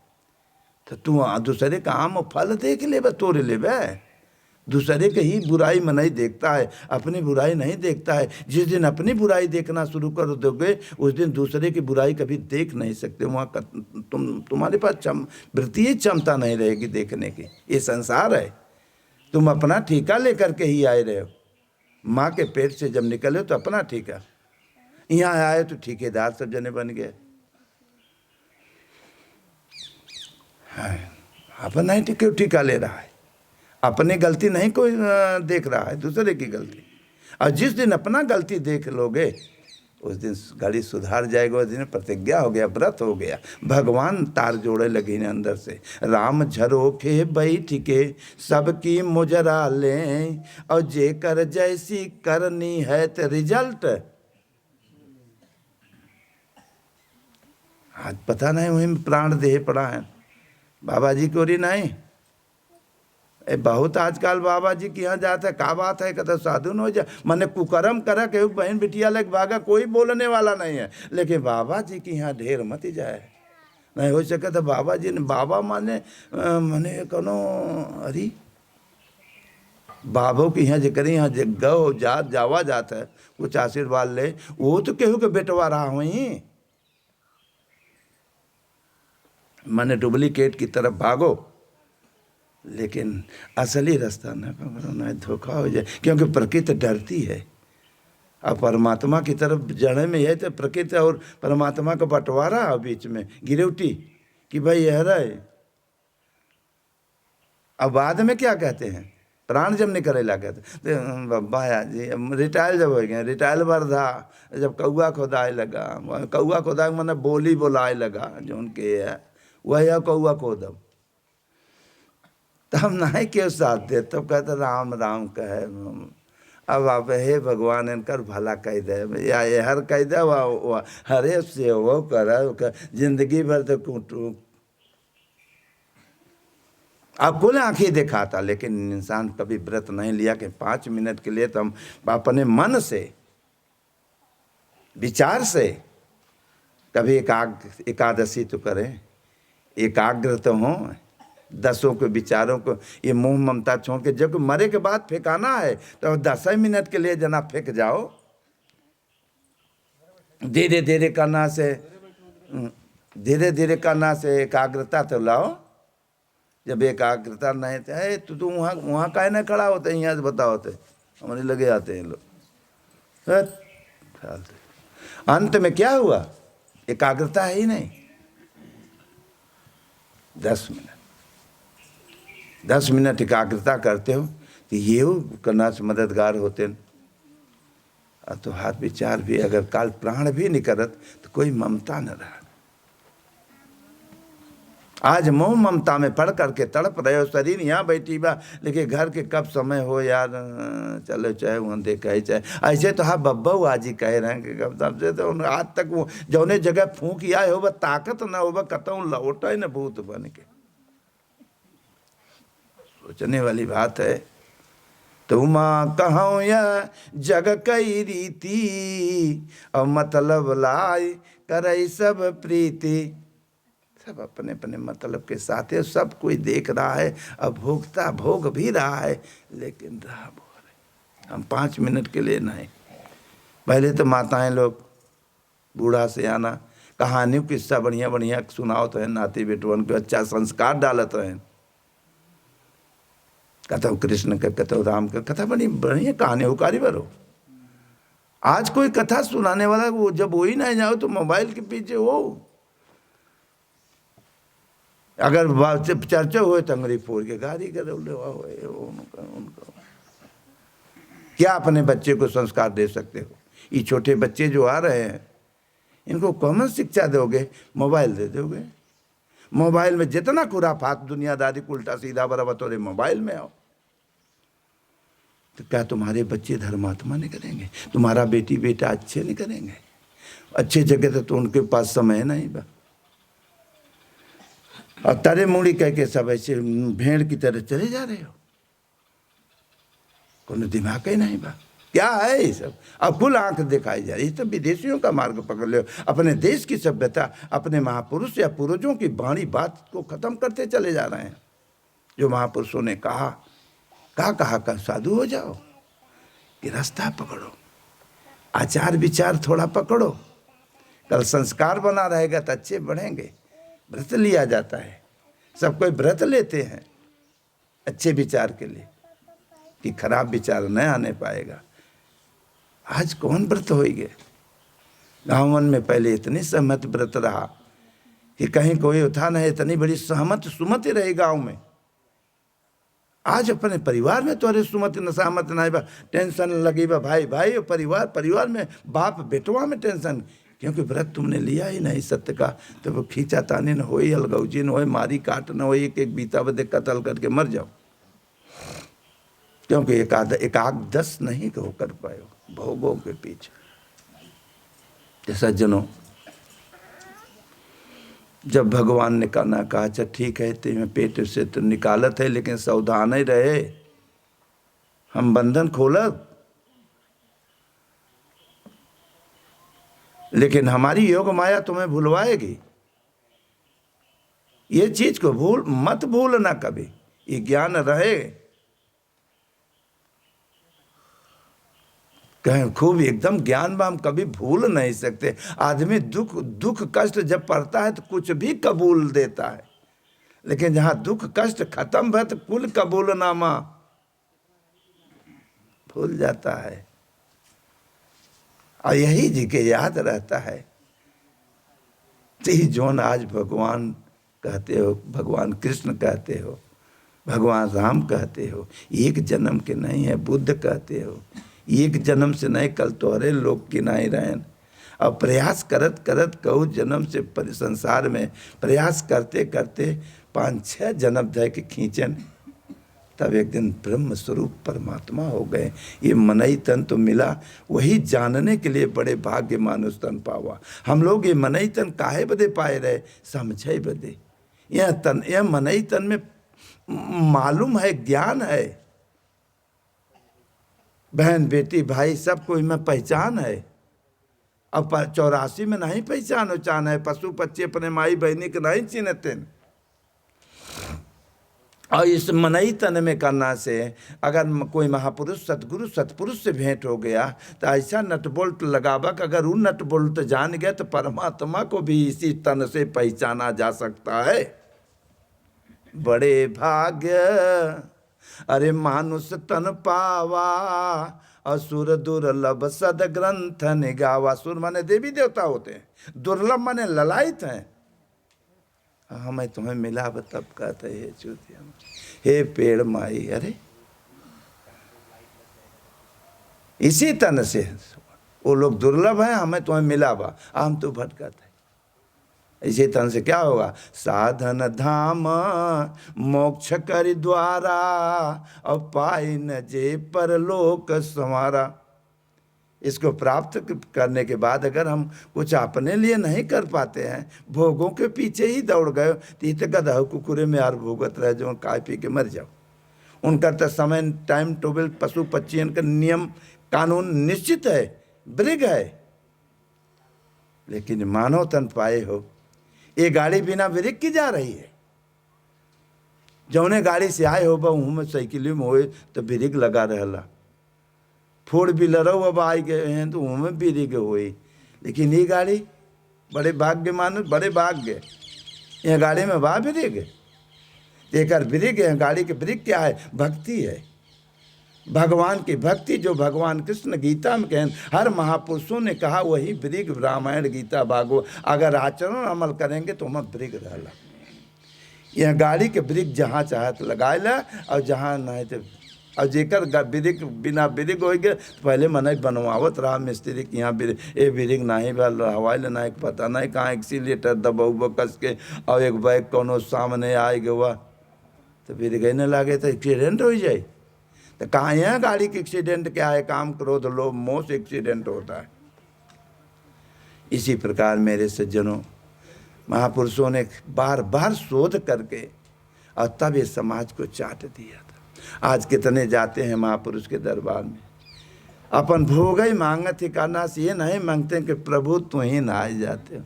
तो तू दूसरे का आम फल देख ले तोड़ ले बे। दूसरे के ही बुराई में नहीं देखता है, अपनी बुराई नहीं देखता है। जिस दिन अपनी बुराई देखना शुरू कर दोगे उस दिन दूसरे की बुराई कभी देख नहीं सकते। वहाँ तुम्हारे पास वृत्तीय क्षमता नहीं रहेगी देखने की। ये संसार है, तुम अपना ठेका लेकर के ही आए रहे हो। माँ के पेट से जब निकले तो अपना ठेका, यहाँ आए तो ठेकेदार सब जने बन गए। अपना ही क्यों ठेका ले रहा है, अपनी गलती नहीं कोई देख रहा है, दूसरे की गलती। और जिस दिन अपना गलती देख लोगे उस दिन गाड़ी सुधार जाएगा, उस दिन प्रतिज्ञा हो गया, व्रत हो गया। भगवान तार जोड़े लगे ने अंदर से, राम झरोखे बैठ के सबकी मुजरा लें, और जे कर जैसी करनी है तो रिजल्ट। आज पता नहीं वहीं प्राण देह पड़ा है, बाबा जी को री नहीं। बहुत आजकल बाबा जी के यहाँ जाता है, का बात है, कहते साधु न हो जाए, मैंने कुकर्म करा के बहन बिटिया लग भागा, कोई बोलने वाला नहीं है। लेकिन बाबा जी के यहाँ ढेर मत ही जाए, नहीं हो सके तो बाबा जी ने, बाबा माने कनो अरे बाबो के यहाँ जकर यहाँ गौ जावा जाता है कुछ आशीर्वाद ले, वो तो केहू के बेटवा रहा वहीं। मैंने डुप्लीकेट की तरफ भागो, लेकिन असली रास्ता न पकड़ो, न धोखा हो जाए, क्योंकि प्रकृति डरती है। अब परमात्मा की तरफ जाने में है तो प्रकृति और परमात्मा का बंटवारा है बीच में गिरौटी कि भाई यह रहे। अब बाद में क्या कहते हैं, प्राण जब निकले ला कहते तो बाबा जी रिटायर जब हो गए, रिटायर वर्धा जब कौआ खोदाए लगा, कौआ खोदाए मैंने बोली बोलाए लगा जो उनके है वह कौआ खोदब, तब नहीं क्यों साथ दे, तब कहते राम राम कहे। अब आप हे भगवान इनकर भला कह दे, या ये हर कह दे हरे से वो कर जिंदगी भर तो कूटू। अब कुल आँखें दिखाता, लेकिन इंसान कभी व्रत नहीं लिया कि 5 मिनट के लिए तो हम अपने मन से विचार से कभी एकादशी तो करें, एकाग्र तो हों, 10 के विचारों को, ये मोह ममता छोड़ के, जब मरे के बाद फेंकाना है तो 10 मिनट के लिए जना फेंक जाओ, धीरे धीरे करना से, धीरे धीरे करना से एकाग्रता तो लाओ। जब एकाग्रता नहीं तो तू वहाँ काहे ना खड़ा होते, यहाँ से बताओ होते हमारे लगे आते हैं लोग। अंत में क्या हुआ, एकाग्रता है ही नहीं। 10 मिनट एकाग्रता करते हो तो ये करना से मददगार होते हैं। तो हाथ विचार भी अगर काल प्राण भी निकलत तो कोई ममता न रहा। आज मोह ममता में पढ़ करके तड़प रहे हो, शरीर यहाँ बैठी बा, लेकिन घर के कब समय हो यार, चलो चाहे वहाँ देखा चाहे ऐसे। तो हाँ बब्बू आज ही कह रहे हैं कि कब तब से तो आज तक वो जौने जगह फूंक आए हो वह ताकत न हो, कतौ लौटा ही न भूत बन के। सोचने वाली बात है। तुम कहूँ या जग कई रीति, और मतलब लाई करई सब प्रीति। सब अपने अपने मतलब के साथ है, सब कोई देख रहा है, अब भोगता भोग भी रहा है, लेकिन रहा भोग रहे। हम 5 मिनट के लिए नहीं। पहले तो माताएं लोग बूढ़ा से आना कहानियों किस्सा बढ़िया बढ़िया सुनाओ तो है, नाती बेटवन को अच्छा संस्कार डालत रहे। कथो कृष्ण का, कथो राम का, कथा बड़ी बढ़िया कहानी हो कारीगर हो। आज कोई कथा सुनाने वाला वो जब हो ही नहीं जाओ तो मोबाइल के पीछे हो। अगर चर्चा हो तो अंग्रेजी फोड़ के गाली करे उनका। क्या अपने बच्चे को संस्कार दे सकते हो? ये छोटे बच्चे जो आ रहे हैं इनको कॉमन शिक्षा दोगे? मोबाइल दे दोगे? मोबाइल में जितना खुराफात दुनियादारी को उल्टा सीधा बराबर तो मोबाइल में आओ, तो क्या तुम्हारे बच्चे धर्मात्मा नहीं करेंगे? तुम्हारा बेटी बेटा अच्छे नहीं करेंगे? अच्छे जगह तो उनके पास समय नहीं बा, और तारे मुड़ी कह के सब ऐसे भेड़ की तरह चले जा रहे हो। कोनो दिमाग ही नहीं बा। क्या है ये सब? अब कुल आंख दिखाई जा रही है। तो विदेशियों का मार्ग पकड़ लो। अपने देश की सभ्यता, अपने महापुरुष या पूर्वजों की वाणी बात को खत्म करते चले जा रहे हैं। जो महापुरुषों ने कहा कर साधु हो जाओ, कि रास्ता पकड़ो, आचार विचार थोड़ा पकड़ो, कल संस्कार बना रहेगा तो अच्छे बढ़ेंगे। व्रत लिया जाता है, सब कोई व्रत लेते हैं अच्छे विचार के लिए, कि खराब विचार न आने पाएगा। आज कौन व्रत होइगे? गाँव में पहले इतनी सहमत व्रत रहा कि कहीं कोई उठा नहीं, इतनी बड़ी सहमत सुमति रही गाँव में। आज अपने परिवार में तो अरे सुमति न सहमत नहीं बा, टेंशन लगी बा भाई भाई, परिवार में बाप बेटवा में टेंशन, क्योंकि व्रत तुमने लिया ही नहीं सत्य का। तो वो खींचा तानी न हो, अलगौजी न हो, मारी काट न हो, एक बीता बदे कत्ल करके मर जाओ, क्योंकि एकाग 10 नहीं हो कर पाए भोगों के पीछे। जैसा जनों, जब भगवान ने कहना कहा अच्छा ठीक है तुम्हें पेट से तो निकालत है, लेकिन सावधान ही रहे, हम बंधन खोलब, लेकिन हमारी योग माया तुम्हें भूलवाएगी। ये चीज को मत भूलना कभी, ये ज्ञान रहे। कहें खूब एकदम ज्ञान में हम कभी भूल नहीं सकते। आदमी दुख कष्ट जब पड़ता है तो कुछ भी कबूल देता है, लेकिन जहां दुख कष्ट खत्म है तो कुल कबूलनामा भूल जाता है। और यही जी के याद रहता है। जोन आज भगवान कहते हो, भगवान कृष्ण कहते हो, भगवान राम कहते हो, एक जन्म के नहीं है, बुद्ध कहते हो, एक जन्म से नहीं, कल तोहरे लोग की नहीं रहें। अब प्रयास करत करत कहू जन्म से संसार में प्रयास करते करते 5-6 जन्म धय के खींचन, तब एक दिन ब्रह्म स्वरूप परमात्मा हो गए। ये मनई तन तो मिला, वही जानने के लिए बड़े भाग्य मानुष तन पावा। हम लोग ये मनई तन काहे बदे पाए रहे? समझे बदे। यह मनई तन में मालूम है, ज्ञान है, बहन बेटी भाई सबको में पहचान है। अब 84 में नहीं पहचान है, पशु पक्षी अपने माई बहनी के नहीं चिन्हते। और इस मनई तन में करना से अगर कोई महापुरुष सतगुरु सतपुरुष से भेंट हो गया तो ऐसा नट बोल्ट लगावा कि अगर वो नट बोल्ट जान गया तो परमात्मा को भी इसी तन से पहचाना जा सकता है। बड़े भाग्य अरे मानुष तन पावा, असुर दुर्लभ सद ग्रंथ निगावा। असुर माने देवी देवता होते हैं, दुर्लभ माने ललायत हैं। हमें तुम्हें मिला तब कहते हे चूतिया, हे पेड़ माई, अरे इसी तन से वो लोग दुर्लभ हैं, हमें तुम्हें मिला बा, हम तो भटकते। इसी तन से क्या होगा? साधन धाम मोक्ष कर द्वारा, और पाई न जे परलोक संवारा। इसको प्राप्त करने के बाद अगर हम कुछ अपने लिए नहीं कर पाते हैं, भोगों के पीछे ही दौड़ गए, तो इत गधा कुकुरे में यार भोगत रह जो खाए पी के मर जाओ। उनका तो समय टाइम टेबल पशु पक्षियों का नियम कानून निश्चित है, ब्रिग है। लेकिन मानव तन पाए हो, ये गाड़ी बिना ब्रेक की जा रही है। जौने गाड़ी से आए हो बहु में साइकिल में हो तो ब्रेक लगा रहला, 4 व्हीलर अब आ गए हैं तो उनमें ब्रेक हो। लेकिन ये गाड़ी बड़े भाग्य मानो, बड़े भाग्य, यह गाड़ी में बा ब्रेक। जेकर ब्रिग है, गाड़ी के ब्रिग क्या है? भक्ति है, भगवान की भक्ति, जो भगवान कृष्ण गीता में कहें, हर महापुरुषों ने कहा वही ब्रिग, रामायण गीता भागवत। अगर आचरण अमल करेंगे तो हम ब्रिग रहला। यह गाड़ी के ब्रिग जहाँ चाहे तो लगाए ला, और जहाँ नहीं तो, और जेकर ब्रिग बिना ब्रिग हो गए तो पहले मन बनवावत रहा मिस्त्री कि यहाँ ए ब्रिग नहीं भल हवाई ले, नहीं पता नहीं कहाँ एक्सीलेटर दबाऊ कस के, और एक बैग कोनो सामने आए गवा तो ब्रिग न लागे तो एक्सीडेंट हो जाए। तो कहाँ यहाँ गाड़ी के एक्सीडेंट क्या है? काम, क्रोध, लोभ, मोह से एक्सीडेंट होता है। इसी प्रकार मेरे सज्जनों, महापुरुषों ने बार बार शोध करके और तब ये समाज को चाट दिया था। आज कितने जाते हैं महापुरुष के दरबार में, अपन भोग ही मांगत ही करना से ये नहीं मांगते कि प्रभु तू ही ना आ जाते हो।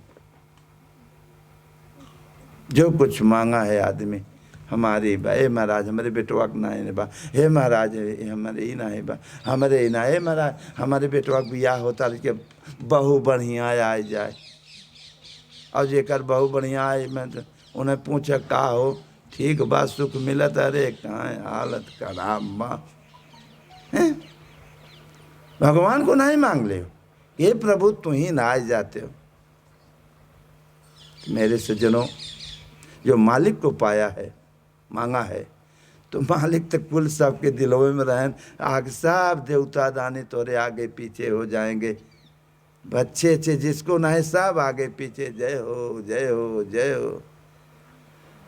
जो कुछ मांगा है आदमी, हमारी बा, हे महाराज हमारे बेटवा के ना बा, हे महाराज हमारे ही ना है बा, हमारे ही ना, हे महाराज हमारे बेटवा के बियाह होता के बहू बढ़िया आ जाए। और जेकर बहू बढ़िया आए, मैं तो उन्हें पूछा का हो, ठीक बात सुख मिलत? अरे कहाँ हालत खराब बा। भगवान को नहीं मांग ले, ये प्रभु तू ही ना आ जाते हो। मेरे सज्जनों, जो मालिक को पाया है, मांगा है, तो मालिक तक कुल सबके दिलों में रहें। आगे सब देवता दानी तोरे आगे पीछे हो जाएंगे, बच्चे अच्छे जिसको नहीं सब आगे पीछे जय हो जय हो जय हो।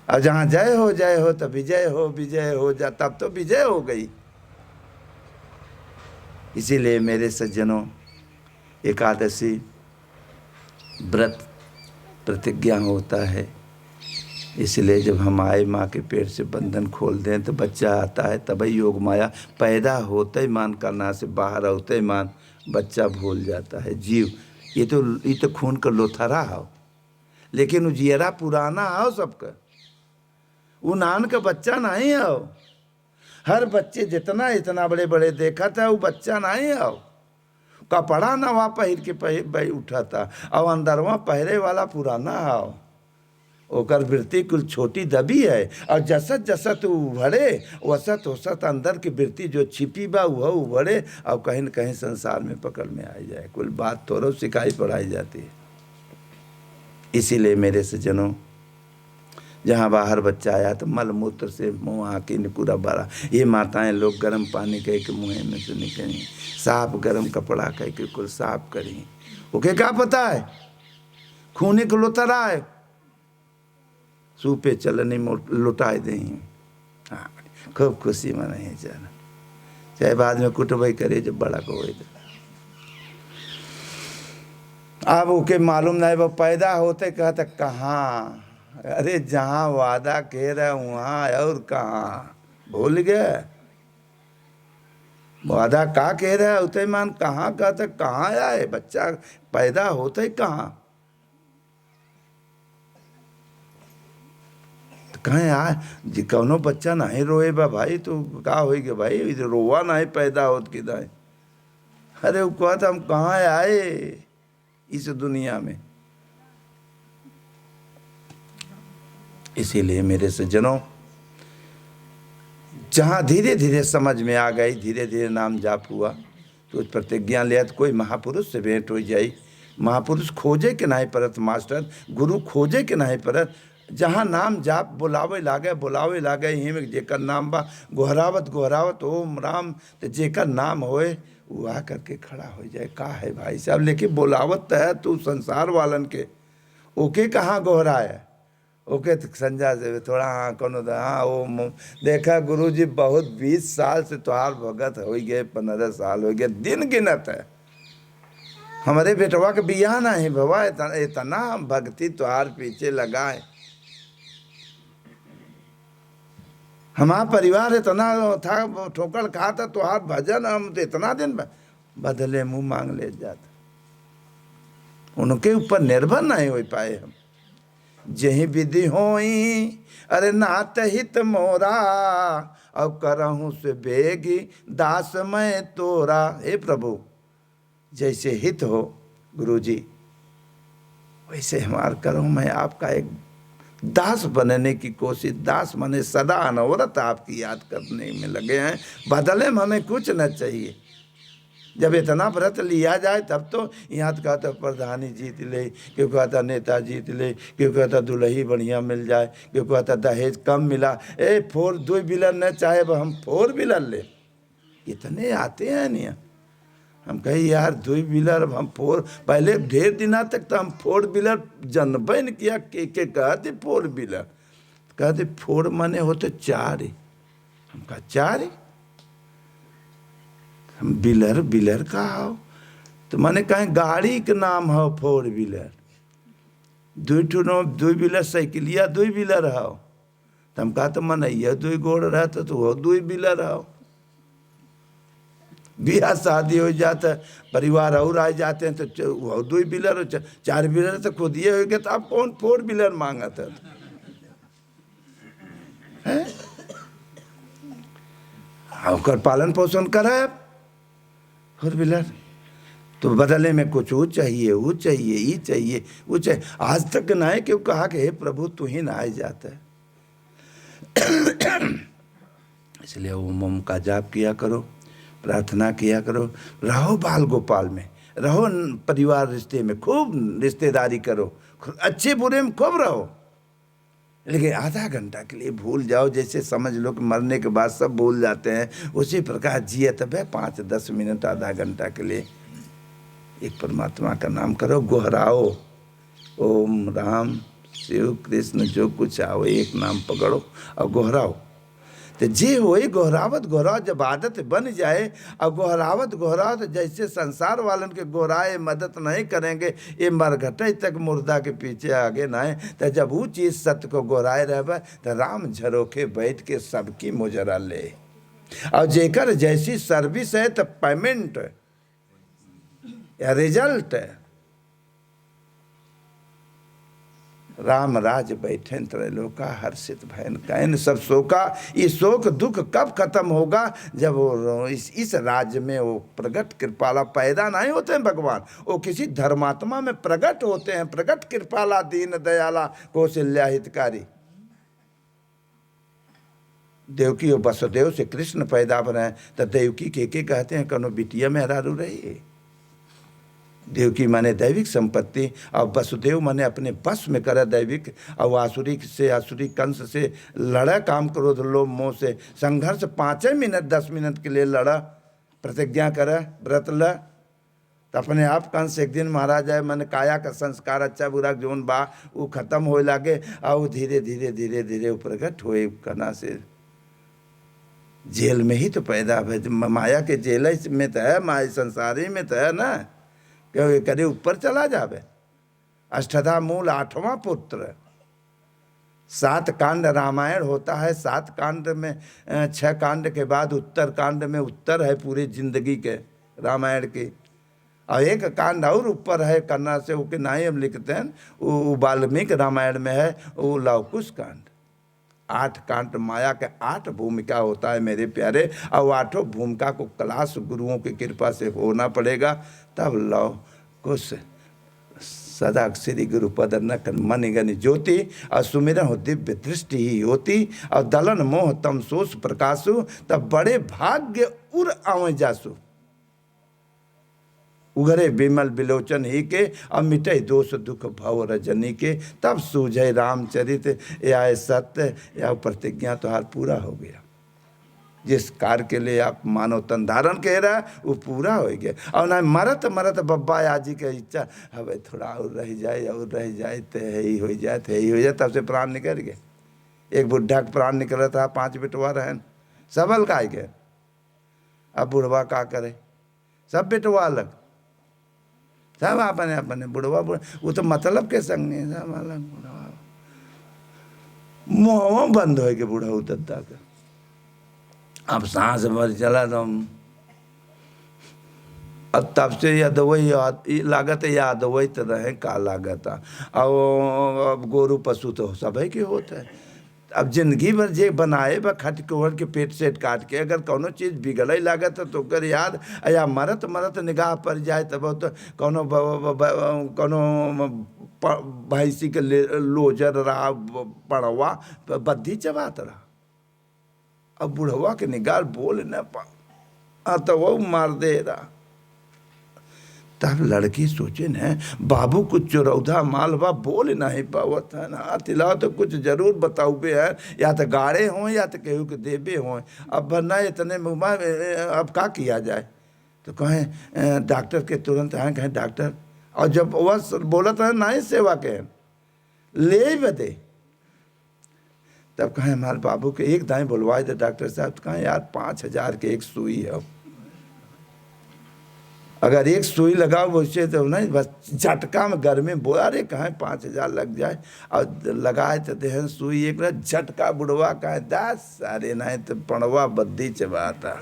और जहाँ जय हो तो विजय हो जा, तब तो विजय हो गई। इसीलिए मेरे सज्जनों, एकादशी व्रत प्रतिज्ञा होता है। इसलिए जब हम आए माँ के पेट से बंधन खोल दें तो बच्चा आता है, तभी योग माया पैदा होते ही मान करना से बाहर होते ही मान बच्चा भूल जाता है। जीव ये तो खून का लोथरा हो, लेकिन वो जियरा पुराना हो सबका, वो नान का बच्चा नहीं हो। हर बच्चे जितना इतना बड़े बड़े देखा था, वो बच्चा नहीं हो। कपड़ा नवा पहिर के उठा था, और अंदरवा पहरे वाला पुराना हो। ओकर वृत्ति कुल छोटी दबी है, और जसत जसत उभरे वसत वसत अंदर की वृत्ति जो छिपी बा वह उभरे, और कहीं न कहीं संसार में पकड़ में आ जाए। कुल बात थोड़ा सिखाई पढ़ाई जाती है। इसीलिए मेरे सज्जनों, जहाँ बाहर बच्चा आया तो मल मूत्र से मुँह आके पूरा भरा। ये माताएं लोग गर्म पानी कह के मुँह में से निकली, साफ गर्म कपड़ा कह के कुल साफ करी। ओके क्या पता है खूनी को लोतरा है, सूपे चलनी लुटाए दें। हाँ, खूब खुशी मनाई जाना, चाहे बाद में कुटुबई करे जब बड़ा को हो। अब ओके मालूम नहीं, वो पैदा होते कहते कहाँ, अरे जहाँ वादा कह रहे वहाँ और कहाँ, भूल गए वादा का कह रहे उते मान कहाँ कहते कहाँ आए, बच्चा पैदा होते कहाँ, कहें आ जी कौनो बच्चा नहीं रोए बा भाई, तो का हो गया भाई, रोवा नहीं पैदा होत कि दाए। अरे वो कहता हम कहाँ आए इस दुनिया में। इसीलिए मेरे सज्जनों, जहाँ धीरे धीरे समझ में आ गई, धीरे धीरे नाम जाप हुआ, तो उस प्रतिज्ञा लिया तो कोई महापुरुष से भेंट हो जाई। महापुरुष खोजे के नहीं परत मास्टर, गुरु खोजे के नहीं परत। जहाँ नाम जाप बुलावे लागे हिम जेकर नाम बा गोहरावत ओम राम, तो जेकर नाम होए वो आ करके खड़ा हो जाए। का है भाई साहब, लेकिन बुलावत तो है तू संसार वालन के, ओके कहाँ गोहराए, ओके तो संजा से थोड़ा हाँ कोनो हाँ ओम देखा गुरुजी बहुत 20 साल से तुहार भगत हो गए, 15 साल हो गए, दिन गिनत है। हमारे बेटवा के बियाह ना है बाबा, इतना भक्ति तुहार पीछे लगाए, हमारा परिवार इतना था ठोकर खा था, तो हाथ भजन हम तो इतना दिन बदले मुंह मांग ले जाता, उनके ऊपर निर्भर नहीं हो पाए हम। जही विधि होई अरे नात हित मोरा, अब करहूँ से बेगी दास मैं तोरा। हे प्रभु, जैसे हित हो गुरुजी वैसे हमार करूँ, मैं आपका एक दास बनने की कोशिश, दास माने सदा अनवरत आपकी याद करने में लगे हैं, बदले में हमें कुछ न चाहिए। जब इतना व्रत लिया जाए तब तो यहाँ तो कहता प्रधानी जीत ले, क्यों कहता नेता जीत ले, क्यों कहता दुल्ही बढ़िया मिल जाए, क्यों कहता दहेज कम मिला। 2 व्हीलर न चाहे हम 4 व्हीलर ले, इतने आते हैं नहीं। हम कहे यार 2 व्हीलर हम पहले ढेर दिन तक तो हम 4 व्हीलर जनबे न किया, के कहते 4 व्हीलर, कहते 4 माने होते 4 ही। हम कहा 4 ही, हम व्हीलर का हो तो माने कहें गाड़ी के नाम हो 4 व्हीलर। 2 व्हीलर साइकिलिया 2 व्हीलर हो, तो हम कहा तो मन ये 2 गोड़ रहता तो वो 2 व्हीलर हो। ब्याह शादी हो जाता है, परिवार और आ जाते हैं तो वो 2 व्हीलर हो, 4 व्हीलर तो खुद ये हो गया, तो आप कौन 4 व्हीलर मांगा था? होकर पालन पोषण कराए 4 व्हीलर, तो बदले में कुछ वो चाहिए, वो चाहिए, ये चाहिए, वो चाहिए। आज तक ना है क्यों कहा कि हे प्रभु तू ही ना आ जाता है। इसलिए ओम का जाप किया करो, प्रार्थना किया करो, रहो बाल गोपाल में, रहो परिवार रिश्ते में, खूब रिश्तेदारी करो, अच्छे बुरे में खूब रहो। लेकिन आधा घंटा के लिए भूल जाओ, जैसे समझ लो कि मरने के बाद सब भूल जाते हैं, उसी प्रकार जिए तब 5-10 मिनट आधा घंटा के लिए एक परमात्मा का नाम करो, गोहराओ, ओम राम शिव कृष्ण जो कुछ आओ, एक नाम पकड़ो और गोहराओ। तो जे हो गोहरावत गोहराव, जब आदत बन जाए और गोहरावत गोहराव, तो जैसे संसार वालन के गोहराए मदद नहीं करेंगे, ये मरघटे तक मुर्दा के पीछे आगे ना है। तो जब वो चीज़ सत्य को गोहराए रहे तो राम झरोखे बैठ के सबकी मुजरा ले, और जेकर जैसी सर्विस है तो पेमेंट या रिजल्ट है। राम राज बैठे त्रैलोका हर्षित भयन कैन सब शोका। ये शोक दुख कब खत्म होगा? जब वो इस राज्य में वो प्रगट कृपाला पैदा नहीं होते हैं भगवान, वो किसी धर्मात्मा में प्रगट होते हैं। प्रगट कृपाला दीन दयाला कौशल्या हितकारी। देवकी और वसुदेव से कृष्ण पैदा बने तो देवकी के कहते हैं कनो बिटिया में हरारू रही। देवकी माने दैविक संपत्ति, और वसुदेव माने अपने बस में करे दैविक, और आसुरी से आसुरी कंस से लड़ा, काम क्रोध लोभ मोह से संघर्ष 5 मिनट 10 मिनट के लिए लड़ा, प्रतिज्ञा करे, व्रत ल, तो अपने आप कंस एक दिन मारा जाए। मैंने काया का संस्कार अच्छा बुरा जोन बा वो खत्म हो लगे, और धीरे धीरे धीरे धीरे प्रकट हुए कना से। जेल में ही तो पैदा है, माया के जेल में तो है, माया संसारी में तो है ना, क्योंकि कभी ऊपर चला जावे। अष्टधा मूल 8वां पुत्र। 7 कांड रामायण होता है, 7 कांड में 6 कांड के बाद उत्तर कांड में उत्तर है पूरी जिंदगी के रामायण की, और एक कांड और ऊपर है कन्ना से वो के नाई हम लिखते हैं, वो वाल्मीकि रामायण में है, वो लवकुश कांड। 8 कांड माया के 8 भूमिका होता है मेरे प्यारे, और 8 भूमिका को क्लास गुरुओं की कृपा से होना पड़ेगा, तब लव कुछ सदा श्री गुरु पद न मन गनि ज्योति, और सुमिरन हो दिव्य दृष्टि ही होती, और दलन मोह तम सोस प्रकाशु, तब बड़े भाग्य उर आवे जासु। उघरे बिमल बिलोचन ही के, और मिटे दोष दुख भव रजनी के, तब सूझे रामचरित या सत्य या प्रतिज्ञा तो हाल पूरा हो गया। जिस कार्य के लिए आप मानव तन धारण कह रहा है वो पूरा हो गया। और ना मरत मरत बब्बा आजी की इच्छा हवे थोड़ा और रह जाए, और रह जाए तो ही हो जाए, तो ही हो जाए, तब से प्राण निकल गए। एक बुढ़ा का प्राण निकल था, 5 बेटवा रहन, सबल का गए। अब बुढ़वा का करे, सब बेटवा अलग, सब अपने अपने बुढ़वा वो तो मतलब के संग नहीं, सब अलग। बुढ़वा मुँह बंद हो गए बुढ़ा दद्दा का। अब सांस भर चला तो अब तब से या दवाई लागत याद वही तो रहे का लागत। अब गोरु पशु तो सब के होता है। अब जिंदगी भर जे बनाए बा खट कोहर के पेट सेट काट के, अगर कोनो चीज़ बिगड़े लागत तो कर याद, या मरत मरत निगाह पर जाए तब तो कोनो भैंसी के लोजर रहा, पड़वा बद्धी चबात रहा। अब बुढ़वा के निगार बोल न पा तो वो मार दे रहा। तब लड़की सोचे न बाबू कुछ चौरौधा मालवा बोल नहीं पावत है ना, तिलाओ तो कुछ जरूर बताऊबे है, या तो गाड़े हों या तो केहू के देबे हों। अब वरना इतने मुँह अब क्या किया जाए। तो कहें डॉक्टर के तुरंत आए, कहें डॉक्टर, और जब वह बोलत है नहीं सेवा के ले बदे, तब कहें हमारे बाबू के एक दाएँ बुलवाए थे डॉक्टर साहब। तो कहें यार 5,000 के एक सुई है, अगर एक सुई लगाओ वैसे तो नहीं, बस झटका में गर्मी बोला रे कहें 5,000 लग जाए, और लगाए तो देहन सुई एक झटका बुढ़वा कहें 10 सारे नहीं तो पड़वा बद्दी चबाता।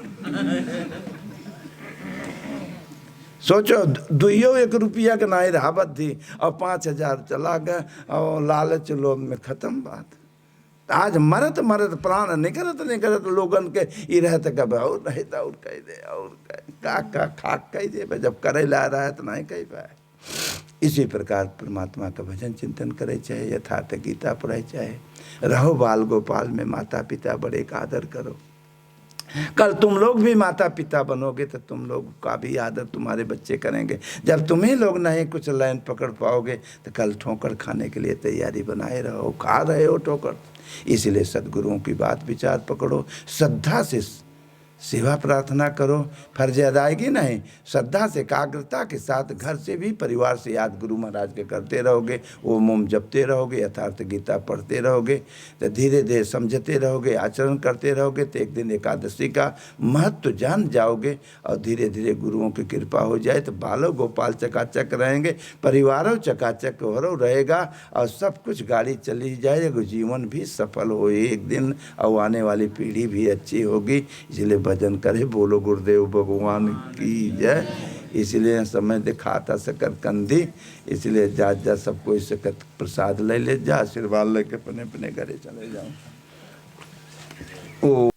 सोचो 2 रुपया के नहीं रहा बद्दी और 5,000 चला गए, और लालच लोभ में खत्म बात। आज मरत मरत प्राण निकलत लोगन के ई रहते कब और रहता और कह दे और का खाक कह दे, जब करे ला रहा है तो नहीं कह पाए। इसी प्रकार परमात्मा का भजन चिंतन करे, चाहे यथार्थ गीता पढ़े, चाहे रहो बाल गोपाल में, माता पिता बड़े का आदर करो। कल तुम लोग भी माता पिता बनोगे तो तुम लोग का भी आदर तुम्हारे बच्चे करेंगे। जब तुम ही लोग नहीं कुछ लाइन पकड़ पाओगे तो कल ठोकर खाने के लिए तैयारी बनाए रहो, खा रहे हो ठोकर। इसलिए सद्गुरुओं की बात विचार पकड़ो, श्रद्धा से सेवा प्रार्थना करो, फर्ज अदायगी नहीं, श्रद्धा से एकाग्रता के साथ घर से भी परिवार से याद गुरु महाराज के करते रहोगे, ओम ओम जपते रहोगे, यथार्थ गीता पढ़ते रहोगे, तो धीरे धीरे समझते रहोगे, आचरण करते रहोगे, तो एक दिन एकादशी का महत्व जान जाओगे। और धीरे धीरे गुरुओं की कृपा हो जाए तो बालो गोपाल चकाचक रहेंगे, परिवारों चकाचक हो रहेगा, और सब कुछ गाड़ी चली जाएगी, जीवन भी सफल हो एक दिन, और आने वाली पीढ़ी भी अच्छी होगी। इसलिए भजन करे, बोलो गुरुदेव भगवान की जय। इसलिए समय दिखाता शकर कंदी, इसलिए जा सबको इस प्रसाद ले जा, आशीर्वाद लेके अपने अपने घरे चले जाओ। ओ